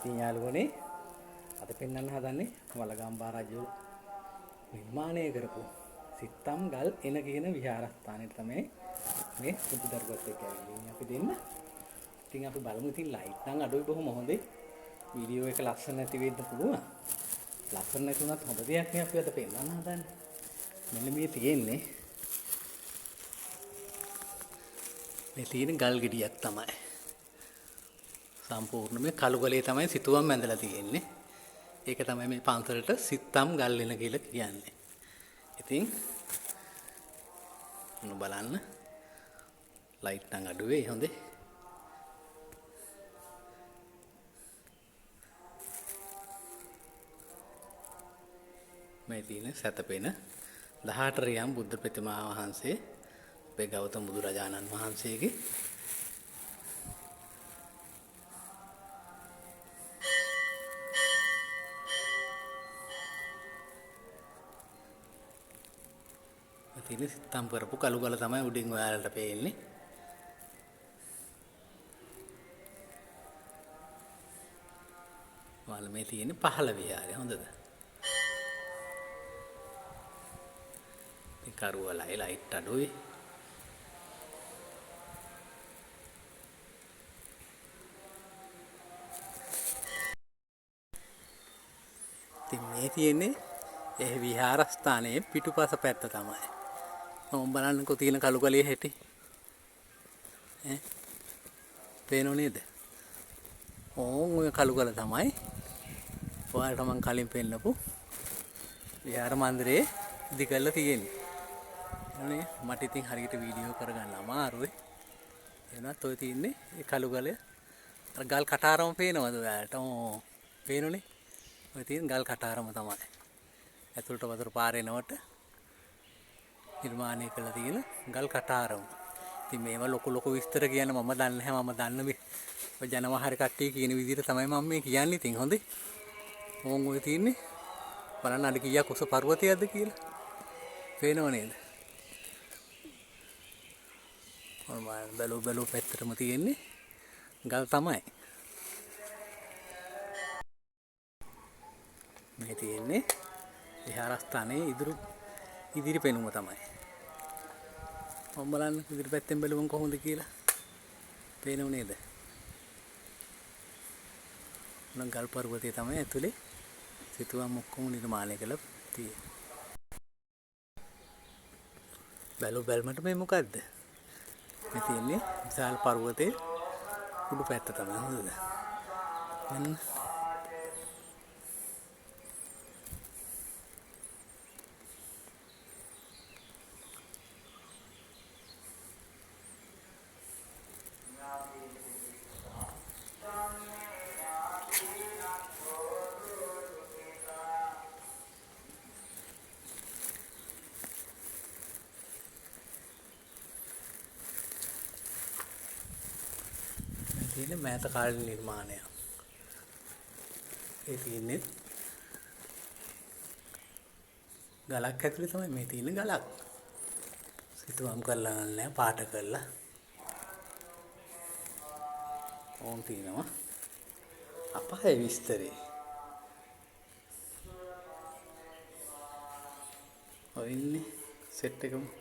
ඉතින් යාළුවනේ අද පෙන්වන්න හදන්නේ වලගම්බා රජු නිර්මාණය කරපු සිත්තම් ගල් එන කියන විහාරස්ථානෙට තමයි මේ පුදු දරුවත් එක්ක ඇවිල්ලා අපි දෙන්න. ඉතින් අපි බලමු ඉතින් ලයිට් නම් අඩුයි බොහොම හොඳේ. වීඩියෝ එක ලස්සන නැති වෙන්න පුළුවන්. ලස්සන නැති වුණත් හොඳ දෙයක් නේ අපි අද පෙන්වන්න හදන්නේ. මෙන්න මේ තියෙන්නේ මේ තියෙන ගල් ගෙඩියක් තමයි. සම්පූර්ණ මේ කළු ගලේ තමයි සිතුවම් ඇඳලා තියෙන්නේ. ඒක තමයි මේ පන්සලට සිත්තම් ගල් වෙන කියලා කියන්නේ. ඉතින් මොන බලන්න ලයිට් නම් අඩු වෙයි හොඳේ. මේ තියෙන සතපෙන 18 රියම් බුද්ධ ප්‍රතිමා වහන්සේ අපේ ගෞතම බුදුරජාණන් වහන්සේගේ තියෙන සිත්තම් කරපු කළු ගල තමයි උඩින් ඔයාලට පේන්නේ. වල මේ තියෙන්නේ 15 විහාරය හොඳද? මේ කරුවලයි ලයිට් අඩුයි. ඉතින් මේ තියෙන්නේ ඒ විහාරස්ථානයේ පිටුපස පැත්ත තමයි. මම බලන්නකෝ තියෙන කළු ගලේ හැටි. පේනෝ නේද? ඕන් ඔය කළු ගල තමයි. ඔයාලට මම කලින් පෙන්නපු විහාර මන්දිරේ ඉදි කරලා තියෙන්නේ. එනේ මට ඉතින් හරියට වීඩියෝ කරගන්න අමාරුයි. එනත් ඔය තියෙන්නේ ඒ කළු ගලේ අර ගල් කටාරම පේනවද ඔයාලට? ඕ පේනෝනේ. ඔය තියෙන ගල් කටාරම තමයි. ඇතුළට වතුර පාර එනවට නිර්මාණය කළා තියෙන ගල් කටාරම. ඉතින් මේවා ලොකු විස්තර කියන්න මම දන්නේ නැහැ. මම දන්න මේ ඔය ජනවහර කට්ටිය කියන විදිහට තමයි මම මේ කියන්නේ. ඉතින් හොඳේ. ඕන් ඔය තියෙන්නේ බලන්න අඩ කීයක් උස පර්වතයක්ද කියලා. පේනව නේද? ඔය බැලු පැත්තටම තියෙන්නේ ගල් තමයි. මේ තියෙන්නේ විහාරස්ථානයේ ඉදිරි පෙනුම තමයි. මම බලන්න ඉදිරි පැත්තෙන් බැලුවම කොහොමද කියලා. පේනව නේද? නම් ගල් පර්වතය තමයි ඇතුලේ සිතුවම් ඔක්කොම නිර්මාණය කළා තියෙන්නේ. බැලුමට මේ මොකද්ද? මේ තියෙන්නේ විශාල පර්වතයේ උඩු පැත්ත තමයි හොඳද? මෙන්න තියෙන්නේ මෑත කාලේ නිර්මාණය. ඒ තියෙන්නේ ගලක් ඇතුලේ තමයි මේ තියෙන ගලක්. සිතුවම් කරලා නැහැ පාට කරලා. ඕන් තියෙනවා. අපහේ විස්තරේ. ඔය ඉන්නේ සෙට් එකම